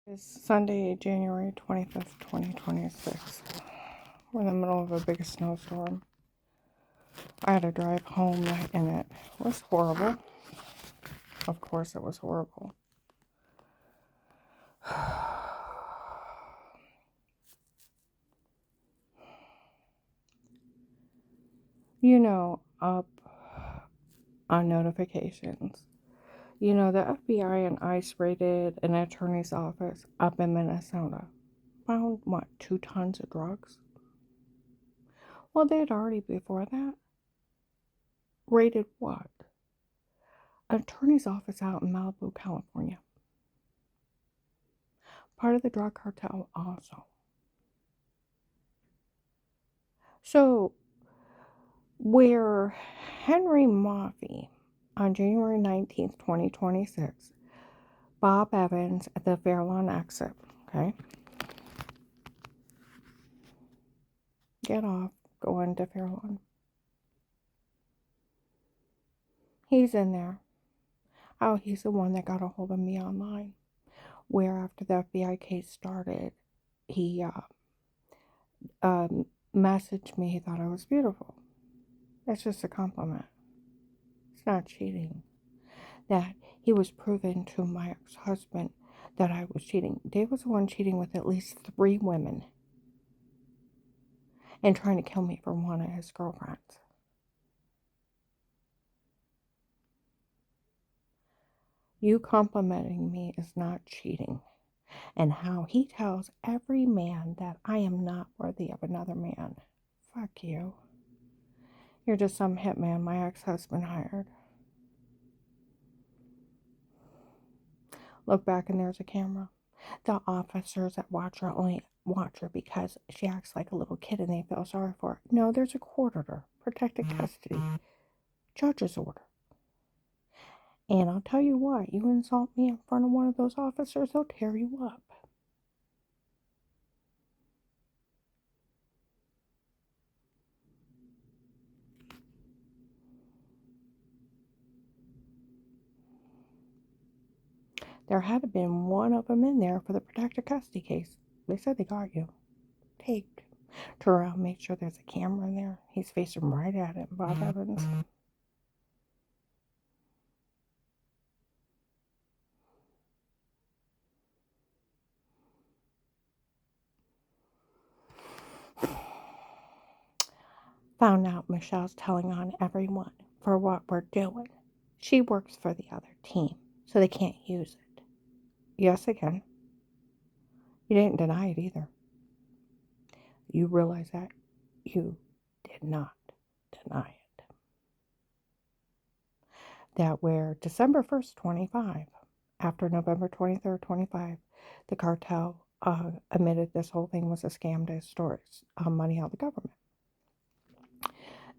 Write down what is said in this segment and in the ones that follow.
It's Sunday, January 25th, 2026. We're in the middle of a big snowstorm. I had to drive home and it was horrible. Of course, it was horrible. Up on notifications. The FBI and ICE raided an attorney's office up in Minnesota. Found, 2 tons of drugs? Well, they had already before that raided what? An attorney's office out in Malibu, California. Part of the drug cartel also. So, where Henry Maffei on January 19th, 2026, Bob Evans at the Fairlawn exit, okay? Get off, go into Fairlawn. He's in there. Oh, he's the one that got a hold of me online. Where after the FBI case started, he messaged me he thought I was beautiful. That's just a compliment. It's not cheating. That he was proven to my ex-husband that I was cheating. Dave was the one cheating with at least 3 women and trying to kill me for one of his girlfriends. You complimenting me is not cheating. And how he tells every man that I am not worthy of another man. Fuck you. You're just some hitman my ex-husband hired. Look back and there's a camera. The officers that watch her only watch her because she acts like a little kid and they feel sorry for her. No, there's a court order, protected custody, judge's order. And I'll tell you what, you insult me in front of one of those officers, they'll tear you up. There had to been one of them in there for the protected custody case. They said they got you. Taped. Turn around, make sure there's a camera in there. He's facing right at it, Bob Evans. Found out Michelle's telling on everyone for what we're doing. She works for the other team, so they can't use it. Yes, they can. You didn't deny it either. You realize that? You did not deny it. That where December 1st, 25, after November 23rd, 25, the cartel admitted this whole thing was a scam to extort money out of the government.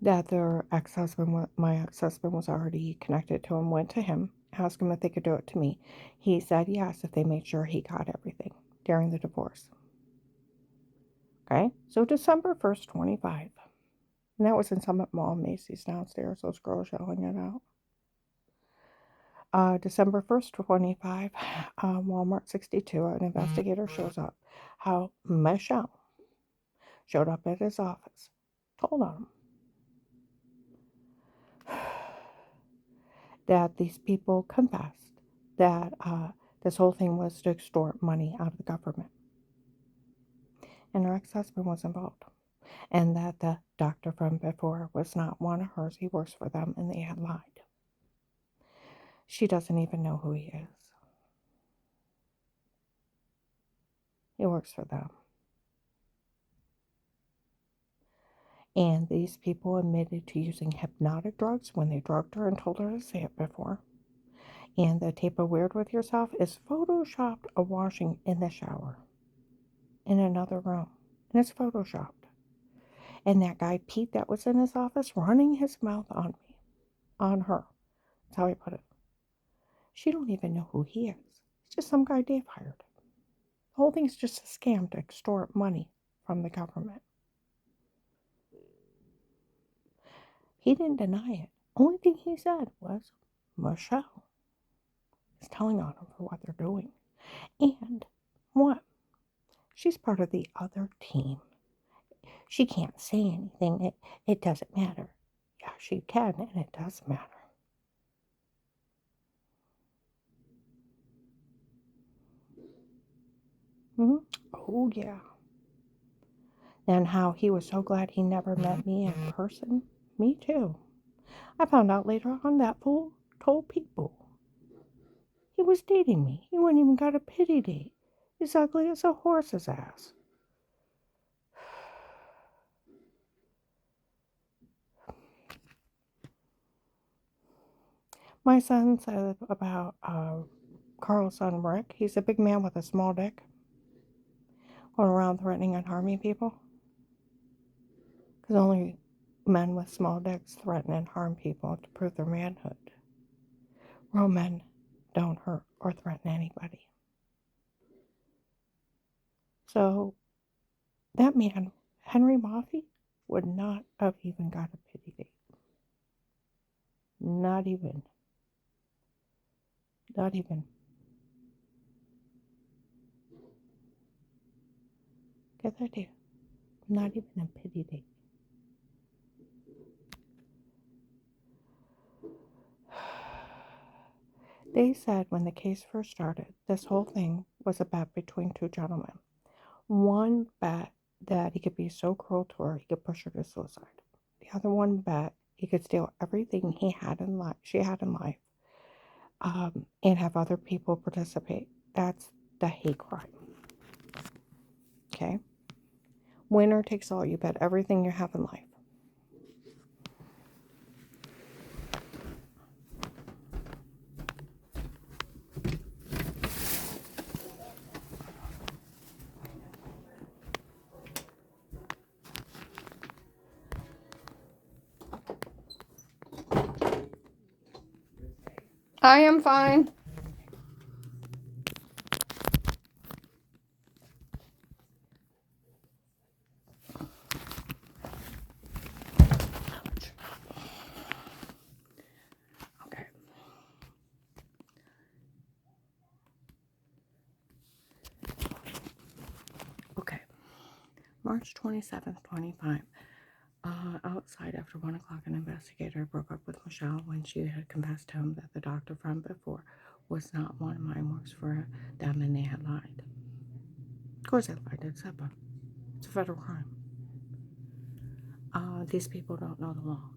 That their ex-husband, my ex-husband was already connected to him, went to him, asked him if they could do it to me. He said yes if they made sure he got everything during the divorce. Okay, so December 1st, 25. And that was in Summit Mall, Macy's downstairs, those girls yelling it out. December 1st, 25, Walmart 62, an investigator shows up. How Michelle showed up at his office, told him that these people confessed that this whole thing was to extort money out of the government. And her ex-husband was involved. And that the doctor from before was not one of hers. He works for them and they had lied. She doesn't even know who he is. He works for them. And these people admitted to using hypnotic drugs when they drugged her and told her to say it before. And the tape of Weird With Yourself is photoshopped a washing in the shower in another room. And it's photoshopped. And that guy Pete that was in his office running his mouth on me, on her. That's how he put it. She don't even know who he is. It's just some guy Dave hired. The whole thing's just a scam to extort money from the government. He didn't deny it. Only thing he said was Michelle is telling on him for what they're doing. And What? She's part of the other team. She can't say anything. It doesn't matter. Yeah, she can, and it does matter. Hmm. Oh, yeah. And how he was so glad he never met me in person. Me too. I found out later on that fool told people he was dating me. He wouldn't even got a pity date. He's ugly as a horse's ass. My son said about Carl's son Rick. He's a big man with a small dick, going around threatening and harming people. Because only men with small dicks threaten and harm people to prove their manhood. Real men don't hurt or threaten anybody. So that man, Henry Moffey, would not have even got a pity date. Not even. Not even. Get that idea? Not even a pity date. They said when the case first started, this whole thing was a bet between two gentlemen. One bet that he could be so cruel to her he could push her to suicide. The other one bet he could steal everything she had in life, and have other people participate. That's the hate crime. Okay? Winner takes all. You bet everything you have in life. I am fine. Okay. Okay. March 27th, 25. Outside after 1 o'clock, an investigator broke up with Michelle when she had confessed to him that the doctor from before was not one of mine, works for them, and they had lied. Of course they lied. It's HIPAA. It's a federal crime. These people don't know the law.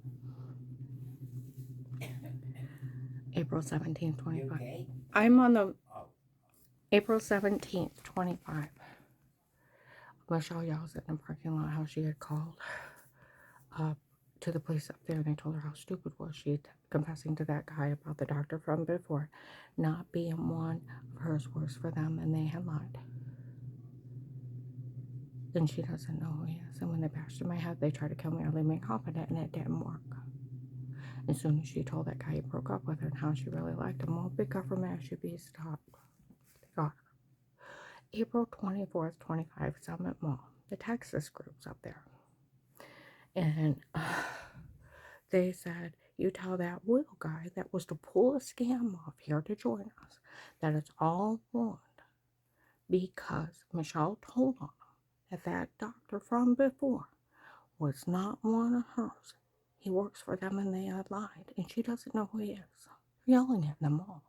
April 17th, 25. Okay? I'm on the April 17th, 25. Michelle yells in the parking lot how she had called to the police up there, and they told her how stupid was she confessing to that guy about the doctor from before not being one of hers, works for them, and they had lied. And she doesn't know who he is. And when they bashed in my head, they tried to kill me or leave me incompetent, and it didn't work. As soon as she told that guy he broke up with her and how she really liked him, well, big government should be stopped. They got her. April 24th, 25, Summit Mall. The Texas group's up there. And they said, you tell that Will guy that was to pull a scam off here to join us that it's all ruined because Michelle told him that that doctor from before was not one of hers. He works for them and they had lied, and she doesn't know who he is. Yelling at them all.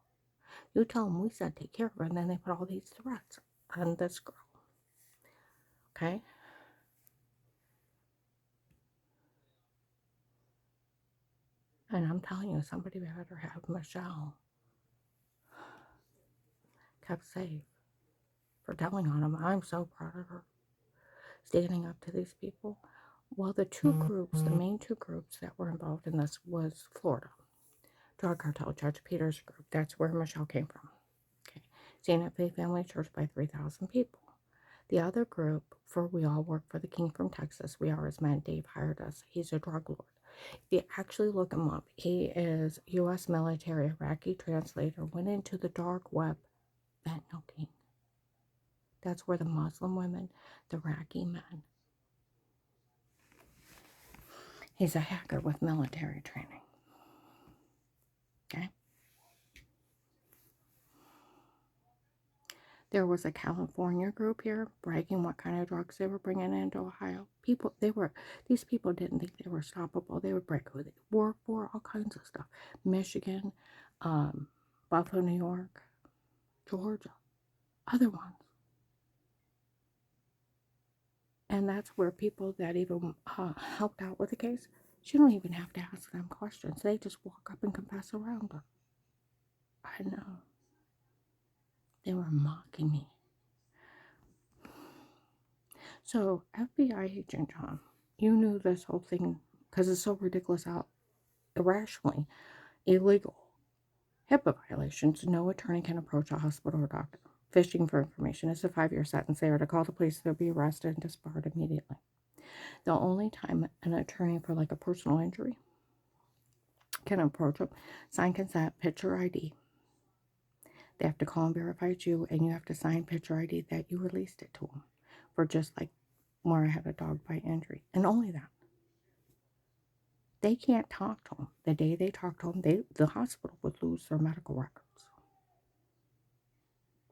You tell them we said take care of her, and then they put all these threats on this girl. Okay? And I'm telling you, somebody better have Michelle kept safe for telling on him. I'm so proud of her. Standing up to these people. Well, the main two groups that were involved in this was Florida. Drug Cartel, Judge Peters group. That's where Michelle came from. Okay. Santa Fe Family Church by 3,000 people. The other group for We All Work for the King from Texas. We Are His Men. Dave hired us. He's a drug lord. If you actually look him up, he is U.S. military Iraqi translator, went into the dark web, fentanyl king. That's where the Muslim women, the Iraqi men. He's a hacker with military training. Okay? There was a California group here bragging what kind of drugs they were bringing into Ohio. These people didn't think they were stoppable. They would brag who they worked for, all kinds of stuff. Michigan, um, Buffalo, New York, Georgia, other ones. And that's where people that even helped out with the case, you don't even have to ask them questions. They just walk up and confess around them. I know. They were mocking me. So, FBI agent John, you knew this whole thing because it's so ridiculous how irrationally illegal. HIPAA violations. No attorney can approach a hospital or doctor. Fishing for information is a 5-year sentence. They are to call the police, they'll be arrested and disbarred immediately. The only time an attorney for like a personal injury can approach them, sign consent, picture ID. They have to call and verify it's you, and you have to sign picture ID that you released it to them for just like where I had a dog bite injury. And only that. They can't talk to them. The day they talk to them, the hospital would lose their medical records.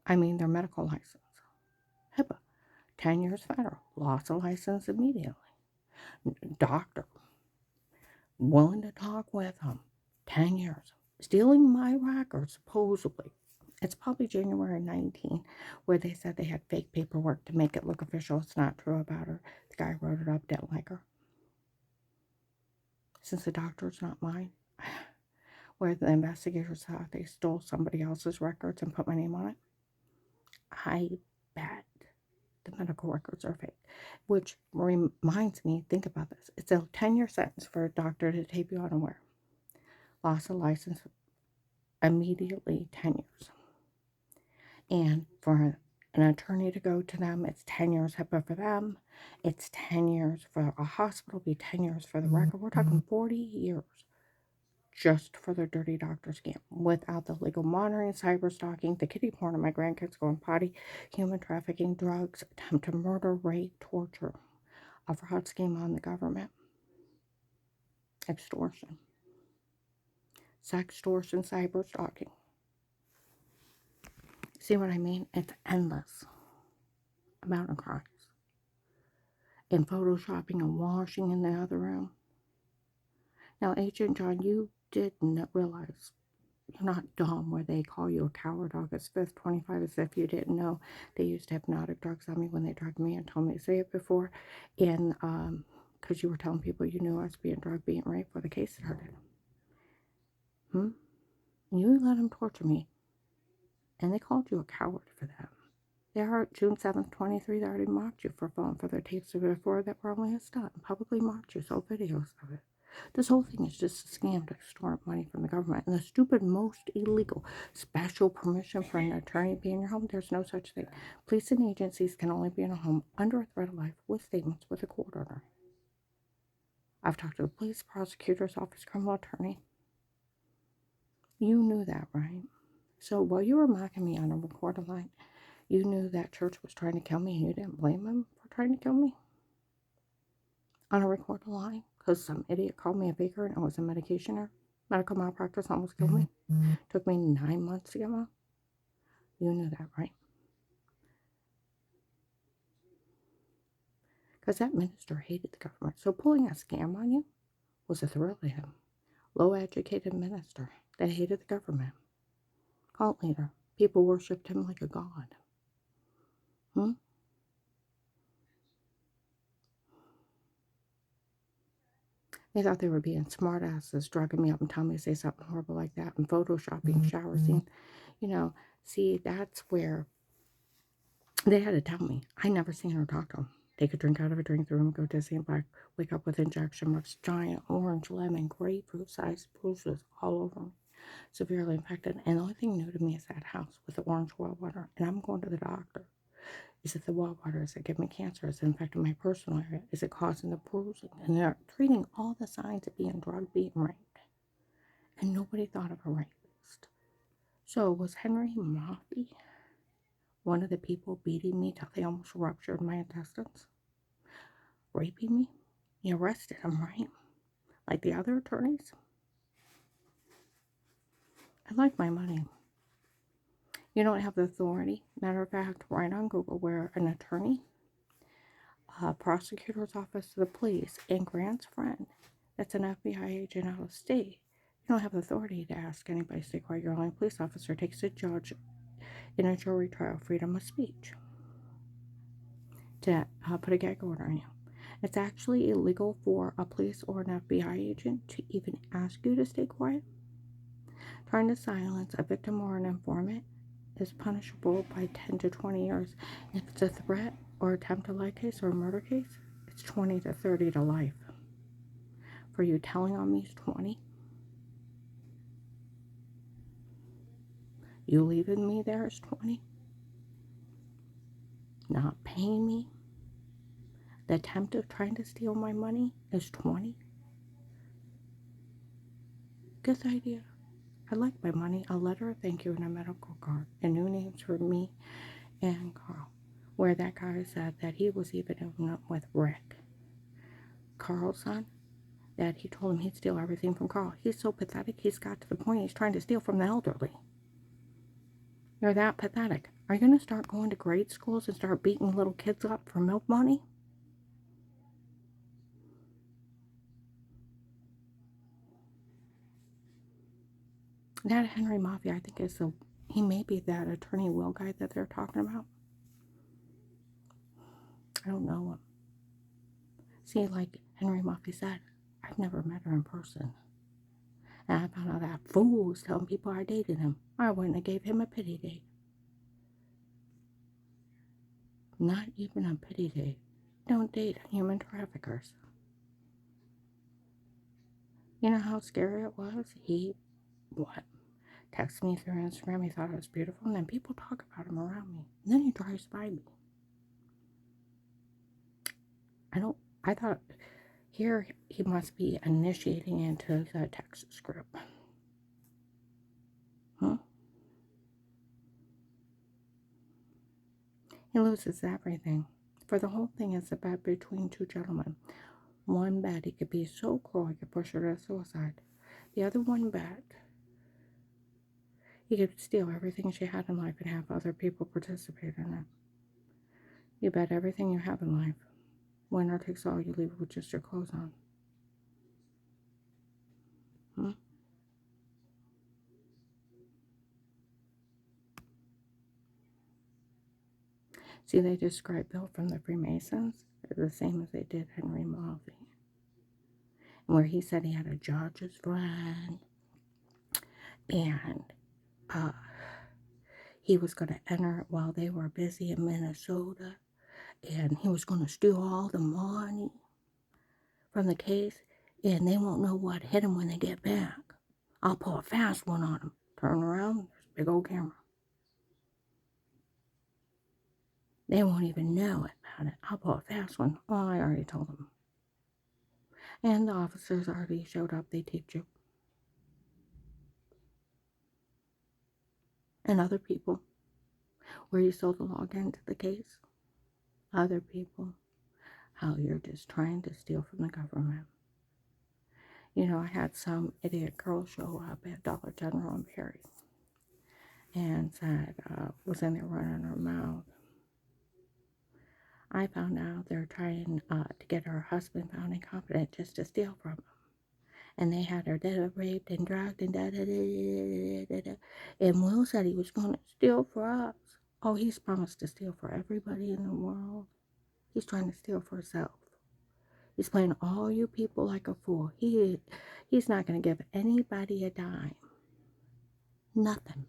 I mean, their medical license. HIPAA, 10 years federal, loss of license immediately. Doctor, willing to talk with them, 10 years. Stealing my records, supposedly. It's probably January 19, where they said they had fake paperwork to make it look official. It's not true about her. The guy wrote it up, didn't like her. Since the doctor's not mine, where the investigators thought they stole somebody else's records and put my name on it, I bet the medical records are fake. Which reminds me, think about this. It's a 10-year sentence for a doctor to tape you unaware. Loss of license immediately 10 years. And for an attorney to go to them, it's 10 years HIPAA for them. It's 10 years for a hospital, be 10 years for the record. We're talking 40 years just for the dirty doctor scam without the legal monitoring, cyber stalking, the kiddie porn of my grandkids going potty, human trafficking, drugs, attempt to murder, rape, torture, a fraud scheme on the government, extortion, sextortion, cyber stalking. See what I mean? It's endless amount of crimes. And photoshopping and washing in the other room. Now, Agent John, you didn't realize you're not dumb where they call you a coward August 5th, 25, as if you didn't know they used hypnotic drugs on me when they drugged me and told me to say it before. And because you were telling people you knew I was being drugged, being raped before the case started. You let them torture me. And they called you a coward for that. They are June 7th, 23, they already mocked you for falling for their tapes before that were only a stunt. Publicly mocked you, sold videos of it. This whole thing is just a scam to extort money from the government. And the stupid, most illegal, special permission for an attorney to be in your home, there's no such thing. Police and agencies can only be in a home under a threat of life with statements with a court order. I've talked to the police, prosecutor's office, criminal attorney. You knew that, right? So while you were mocking me on a recorded line, you knew that church was trying to kill me and you didn't blame them for trying to kill me? On a recorded line? Because some idiot called me a baker and it was a medication error. Medical malpractice almost killed me. Took me 9 months to get well. You knew that, right? Because that minister hated the government. So pulling a scam on you was a thrill to him. Low-educated minister that hated the government. Cult leader. People worshipped him like a god. They thought they were being smartasses, drugging me up and telling me to say something horrible like that, and photoshopping shower scene. See, that's where they had to tell me. I never seen her talk to them. Take a drink out of a drink room, go dizzy and black, wake up with injection marks, giant orange, lemon, grapefruit-sized bruises all over me, severely infected. And the only thing new to me is that house with the orange well water. And I'm going to the doctor. Is it the well water? Is it giving me cancer? Is it infecting my personal area? Is it causing the bruising? And they're treating all the signs of being drugged, being raped. And nobody thought of a rapist. So was Henry Moffey one of the people beating me till they almost ruptured my intestines? Raping me? You arrested him, right? Like the other attorneys? I like my money. You don't have the authority. Matter of fact, right on Google, where an attorney, prosecutor's office, the police, and Grant's friend, that's an FBI agent out of state, you don't have the authority to ask anybody to stay quiet. Your only police officer takes a judge in a jury trial, freedom of speech, to put a gag order on you. It's actually illegal for a police or an FBI agent to even ask you to stay quiet. Trying to silence a victim or an informant is punishable by 10 to 20 years. If it's a threat or attempt to lie case or a murder case, it's 20 to 30 to life. For you telling on me is 20. You leaving me there is 20. Not paying me, the attempt of trying to steal my money is 20. Good idea. I'd like my money, a letter of thank you, and a medical card, and new names for me and Carl, where that guy said that he was even in with Rick, Carl's son, that he told him he'd steal everything from Carl. He's so pathetic, he's got to the point he's trying to steal from the elderly. You're that pathetic. Are you going to start going to grade schools and start beating little kids up for milk money? That Henry Mafia, I think, he may be that attorney Will guy that they're talking about. I don't know him. See, like Henry Mafia said, I've never met her in person. And I found out that fool was telling people I dated him. I went and gave him a pity date. Not even a pity date. Don't date human traffickers. You know how scary it was? He, texted me through Instagram. He thought I was beautiful. And then people talk about him around me. And then he drives by me. I thought here he must be initiating into the Texas group. He loses everything. For the whole thing is a bet between two gentlemen. One bet he could be so cruel he could push her to suicide. The other one bet he could steal everything she had in life and have other people participate in it. You bet everything you have in life. Winner takes all, you leave with just your clothes on. See, they describe Bill from the Freemasons the same as they did Henry Mafia. Where he said he had a judge's friend and he was going to enter while they were busy in Minnesota, and he was going to steal all the money from the case, and they won't know what hit him when they get back. I'll pull a fast one on him. Turn around, there's a big old camera. They won't even know about it. I'll pull a fast one. Oh, I already told them. And the officers already showed up. They taped you. And other people. Where you sold the login to the case. Other people. How you're just trying to steal from the government. You know, I had some idiot girl show up at Dollar General in Perry. And said, was in there running her mouth. I found out they're trying to get her husband found incompetent just to steal from him. And they had her dead, raped, and drugged, and da-da-da-da-da-da-da. And Will said he was going to steal for us. Oh, he's promised to steal for everybody in the world. He's trying to steal for himself. He's playing all you people like a fool. He's not going to give anybody a dime. Nothing.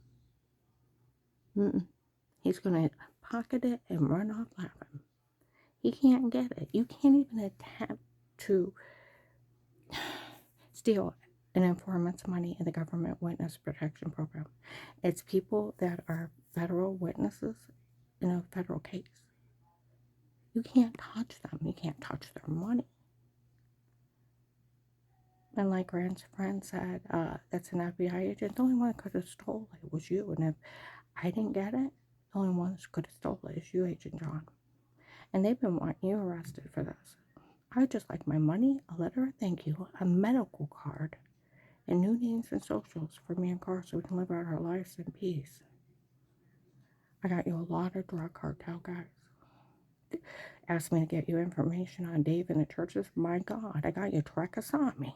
He's going to pocket it and run off laughing. He can't get it. You can't even attempt to steal an informant's money in the government witness protection program. It's people that are federal witnesses in a federal case. You can't touch them. You can't touch their money. And like Grant's friend said, that's an FBI agent. The only one that could have stole it was you. And if I didn't get it, the only one that could have stole it is you, Agent John. And they've been wanting you arrested for this. I would just like my money, a letter of thank you, a medical card, and new names and socials for me and Carl so we can live out our lives in peace. I got you a lot of drug cartel guys. Asked me to get you information on Dave and the churches. My God, I got you Trek Asami.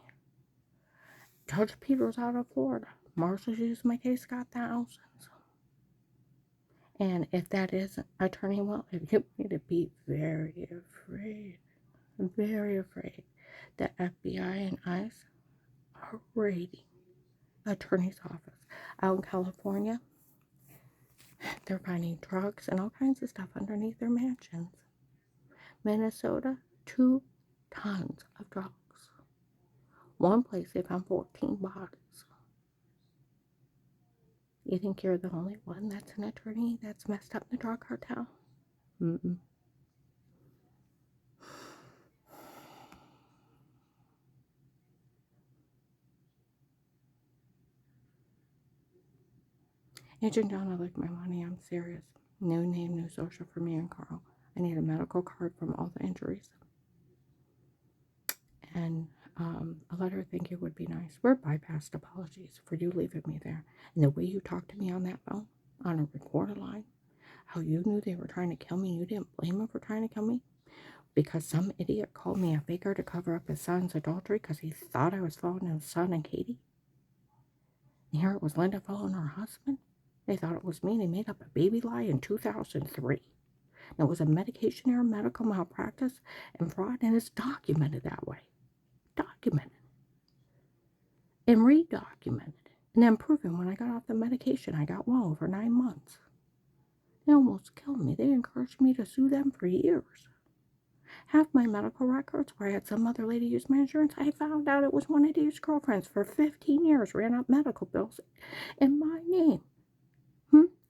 Judge Peters out of Florida. Marshall's used my case, got thousands. And if that is Attorney Will, you need to be very afraid that FBI and ICE are raiding attorney's office. Out in California, they're finding drugs and all kinds of stuff underneath their mansions. Minnesota, 2 tons of drugs. One place they found 14 bodies. You think you're the only one that's an attorney that's messed up in the drug cartel? Mm-mm. Agent John, I like my money. I'm serious. No name, no social for me and Carl. I need a medical card from all the injuries. And a letter of thank you would be nice. We're bypassed apologies for you leaving me there. And the way you talked to me on that phone, on a recorder line, how you knew they were trying to kill me, you didn't blame them for trying to kill me, because some idiot called me a faker to cover up his son's adultery because he thought I was following his son and Katie. And here it was Linda following her husband. They thought it was me, and they made up a baby lie in 2003. And it was a medication error, medical malpractice, and fraud, and it's documented that way. Documented. And re-documented. And then proven when I got off the medication, I got well over 9 months. They almost killed me. They encouraged me to sue them for years. Half my medical records where I had some other lady use my insurance, I found out it was one of Dave's girlfriends for 15 years, ran up medical bills in my name.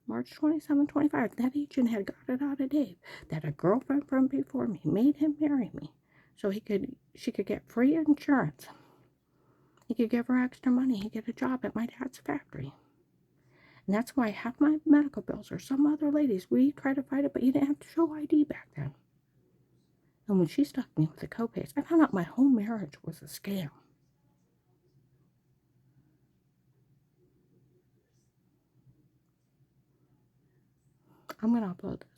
March 27, 25, that agent had got it out of Dave that a girlfriend from before me made him marry me so she could get free insurance. He could give her extra money. He'd get a job at my dad's factory. And that's why half my medical bills are some other ladies. We tried to fight it, but you didn't have to show ID back then. And when she stuck me with the copays, I found out my whole marriage was a scam. I'm going to upload this.